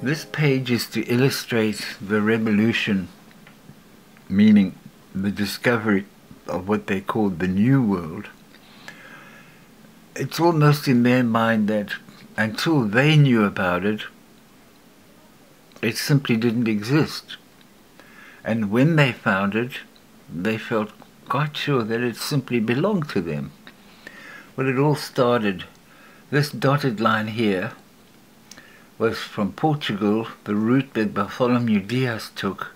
This page is to illustrate the revolution, meaning the discovery of what they called the New World. It's almost in their mind that until they knew about it, it simply didn't exist. And when they found it, they felt quite sure that it simply belonged to them. Well, it all started, this dotted line here was from Portugal, the route that Bartholomew Dias took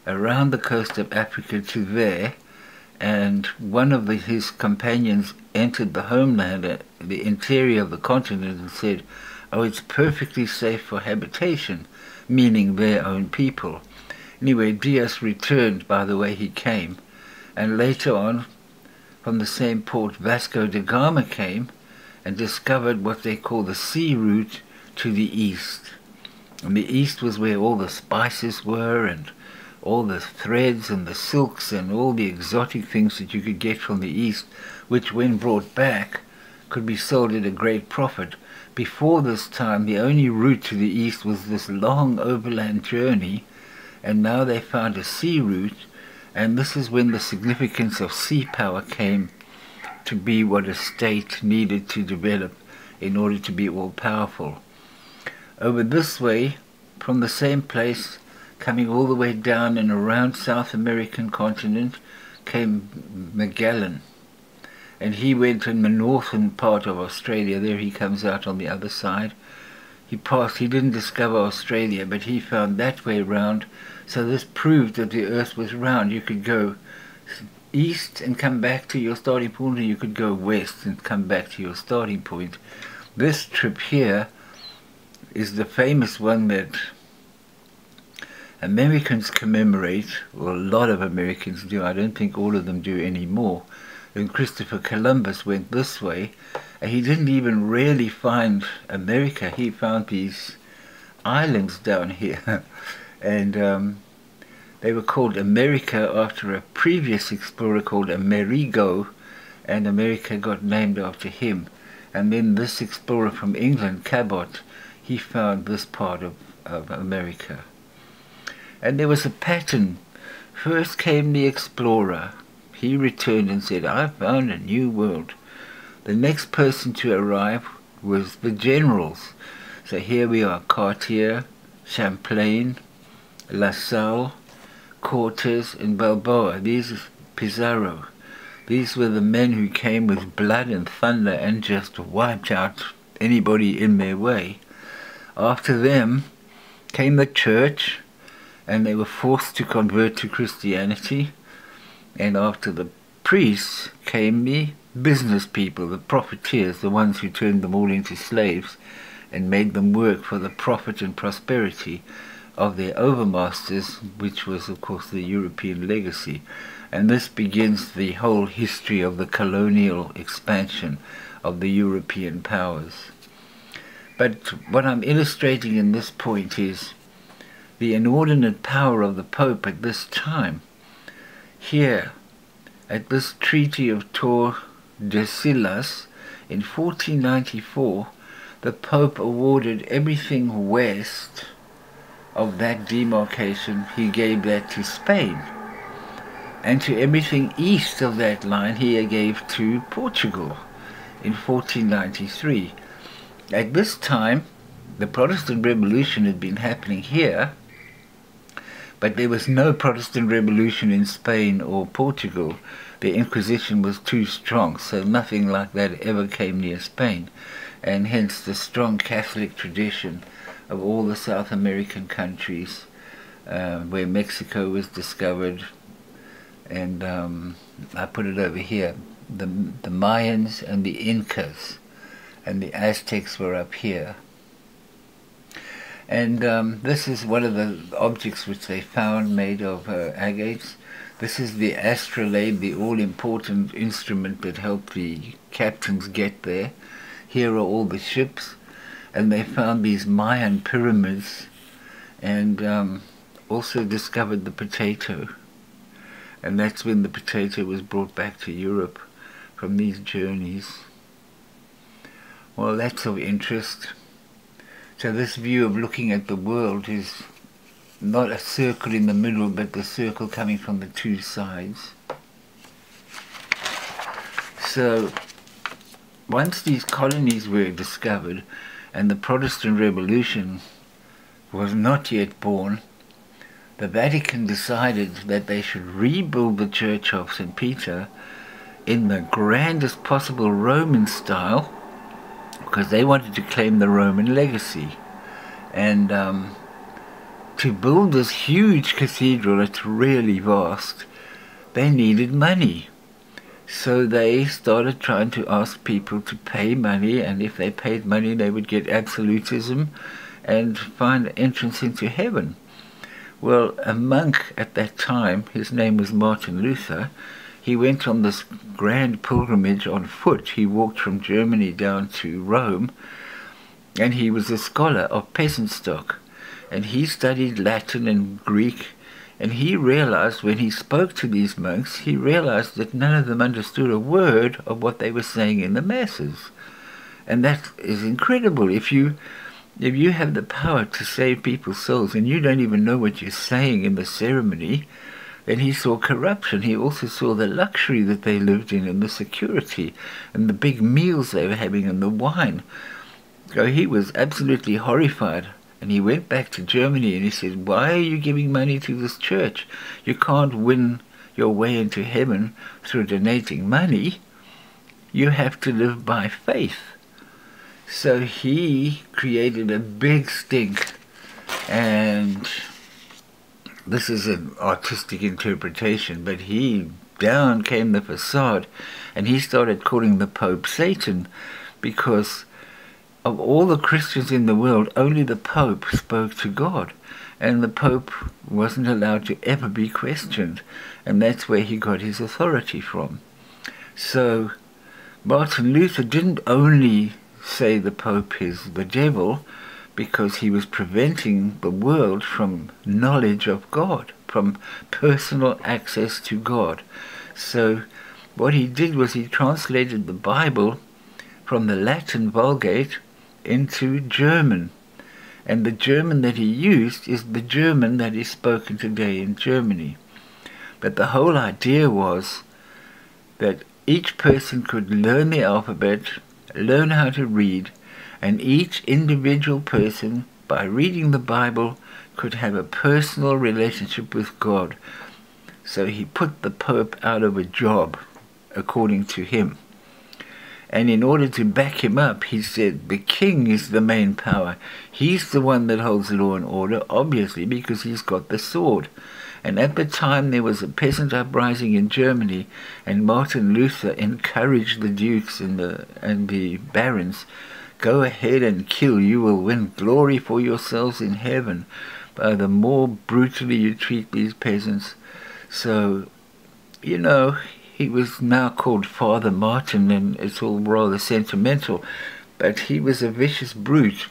around the coast of Africa to there, and one of his companions entered the homeland, the interior of the continent, and said, oh, it's perfectly safe for habitation, meaning their own people. Anyway, Dias returned by the way he came, and later on, from the same port, Vasco da Gama came and discovered what they call the sea route to the east. And the east was where all the spices were, and all the threads and the silks and all the exotic things that you could get from the east, which when brought back could be sold at a great profit. Before this time, the only route to the east was this long overland journey, and now they found a sea route, and this is when the significance of sea power came to be what a state needed to develop in order to be all-powerful. Over this way, from the same place, coming all the way down and around South American continent, came Magellan. And he went in the northern part of Australia. There he comes out on the other side. He didn't discover Australia, but he found that way round. So this proved that the earth was round. You could go east and come back to your starting point, or you could go west and come back to your starting point. This trip here is the famous one that Americans commemorate, or a lot of Americans do. I don't think all of them do anymore. When Christopher Columbus went this way, and he didn't even really find America. He found these islands down here, and they were called America after a previous explorer called Amerigo, and America got named after him. And then this explorer from England, Cabot, he found this part of America. And there was a pattern. First came the explorer. He returned and said, I found a new world. The next person to arrive was the generals. So here we are, Cartier, Champlain, La Salle, Cortes, and Balboa. Pizarro. These were the men who came with blood and thunder and just wiped out anybody in their way. After them came the church, and they were forced to convert to Christianity. And after the priests came the business people, the profiteers, the ones who turned them all into slaves and made them work for the profit and prosperity of their overmasters, which was of course the European legacy. And this begins the whole history of the colonial expansion of the European powers. But what I'm illustrating in this point is the inordinate power of the Pope at this time. Here, at this Treaty of Tordesillas in 1494, the Pope awarded everything west of that demarcation, he gave that to Spain. And to everything east of that line, he gave to Portugal in 1493. At this time, the Protestant Revolution had been happening here, but there was no Protestant Revolution in Spain or Portugal. The Inquisition was too strong, so nothing like that ever came near Spain, and hence the strong Catholic tradition of all the South American countries, where Mexico was discovered, and I put it over here, the Mayans and the Incas, and the Aztecs were up here. And this is one of the objects which they found made of agates. This is the astrolabe, the all-important instrument that helped the captains get there. Here are all the ships, and they found these Mayan pyramids, and also discovered the potato. And that's when the potato was brought back to Europe from these journeys. Well, that's of interest. So this view of looking at the world is not a circle in the middle, but the circle coming from the two sides. So once these colonies were discovered and the Protestant Revolution was not yet born, the Vatican decided that they should rebuild the Church of St. Peter in the grandest possible Roman style, because they wanted to claim the Roman legacy. And to build this huge cathedral, it's really vast, they needed money. So they started trying to ask people to pay money, and if they paid money they would get absolutism and find entrance into heaven. Well, a monk at that time, his name was Martin Luther, he went on this grand pilgrimage on foot. He walked from Germany down to Rome, and he was a scholar of peasant stock. And he studied Latin and Greek, and he realized when he spoke to these monks, he realized that none of them understood a word of what they were saying in the masses. And that is incredible. If you have the power to save people's souls and you don't even know what you're saying in the ceremony, then he saw corruption. He also saw the luxury that they lived in and the security and the big meals they were having and the wine. So he was absolutely horrified. And he went back to Germany and he said, why are you giving money to this church? You can't win your way into heaven through donating money. You have to live by faith. So he created a big stink. And this is an artistic interpretation, but down came the facade, and he started calling the Pope Satan, because of all the Christians in the world, only the Pope spoke to God, and the Pope wasn't allowed to ever be questioned, and that's where he got his authority from. So Martin Luther didn't only say the Pope is the devil, because he was preventing the world from knowledge of God, from personal access to God. So what he did was he translated the Bible from the Latin Vulgate into German, and the German that he used is the German that is spoken today in Germany. But the whole idea was that each person could learn the alphabet, learn how to read, and each individual person, by reading the Bible, could have a personal relationship with God. So he put the Pope out of a job, according to him. And in order to back him up, he said the king is the main power. He's the one that holds law and order, obviously, because he's got the sword. And at the time there was a peasant uprising in Germany, and Martin Luther encouraged the dukes and the barons, go ahead and kill, you will win glory for yourselves in heaven by the more brutally you treat these peasants. So, you know, he was now called Father Martin, and it's all rather sentimental, but he was a vicious brute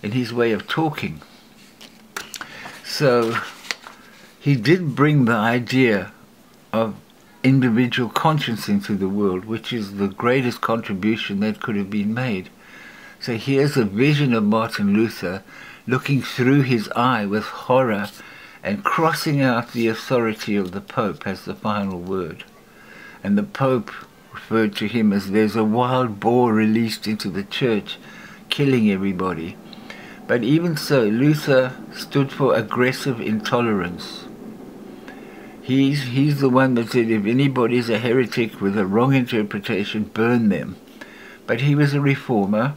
in his way of talking. So he did bring the idea of individual conscience into the world, which is the greatest contribution that could have been made. So here's a vision of Martin Luther looking through his eye with horror and crossing out the authority of the Pope as the final word. And the Pope referred to him as, there's a wild boar released into the church, killing everybody. But even so, Luther stood for aggressive intolerance. He's the one that said, if anybody's a heretic with a wrong interpretation, burn them. But he was a reformer,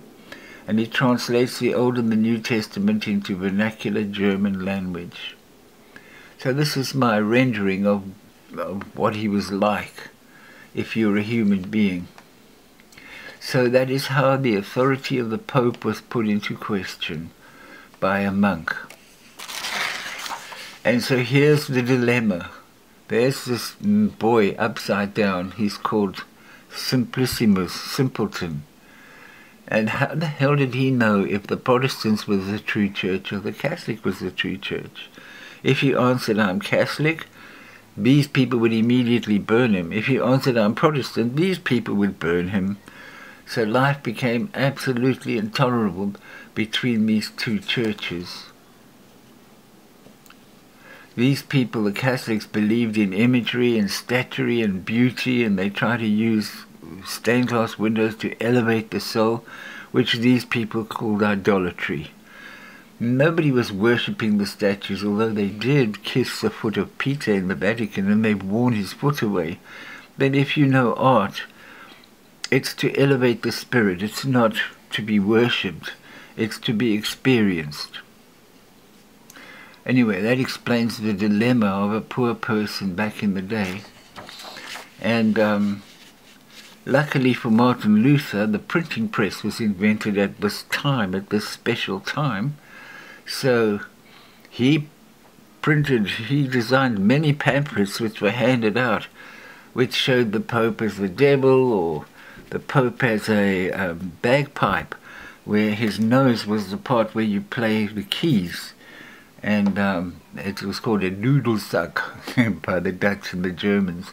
and he translates the Old and the New Testament into vernacular German language. So this is my rendering of what he was like, if you're a human being. So that is how the authority of the Pope was put into question by a monk. And so here's the dilemma. There's this boy upside down, he's called Simplicissimus, simpleton. And how the hell did he know if the Protestants were the true church or the Catholic was the true church? If he answered, I'm Catholic, these people would immediately burn him. If he answered, I'm Protestant, these people would burn him. So life became absolutely intolerable between these two churches. These people, the Catholics, believed in imagery and statuary and beauty, and they tried to use stained glass windows to elevate the soul, which these people called idolatry. Nobody was worshipping the statues, although they did kiss the foot of Peter in the Vatican, and they've worn his foot away. But if you know art, it's to elevate the spirit. It's not to be worshipped. It's to be experienced. Anyway, that explains the dilemma of a poor person back in the day. And luckily for Martin Luther, the printing press was invented at this time, at this special time. So he designed many pamphlets which were handed out, which showed the Pope as the devil, or the Pope as a bagpipe, where his nose was the part where you play the keys. And it was called a Dudelsack by the Dutch and the Germans.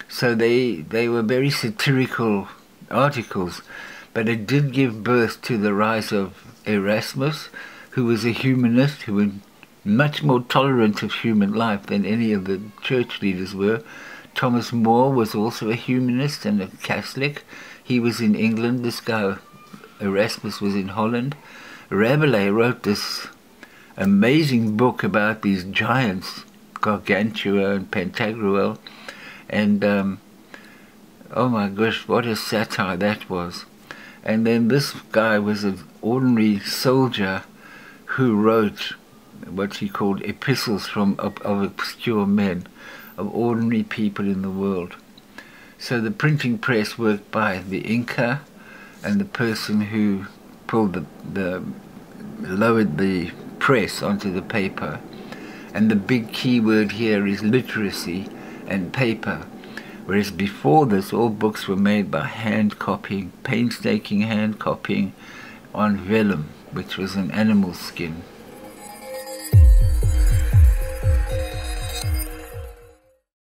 So they were very satirical articles, but it did give birth to the rise of Erasmus, who was a humanist, who was much more tolerant of human life than any of the church leaders were. Thomas More was also a humanist and a Catholic. He was in England. This guy, Erasmus, was in Holland. Rabelais wrote this amazing book about these giants, Gargantua and Pantagruel, and oh my gosh, what a satire that was. And then this guy was an ordinary soldier who wrote what he called epistles of obscure men, of ordinary people in the world. So the printing press worked by the inker and the person who pulled lowered the press onto the paper. And the big key word here is literacy and paper. Whereas before this, all books were made by hand copying, painstaking hand copying on vellum, which was an animal skin.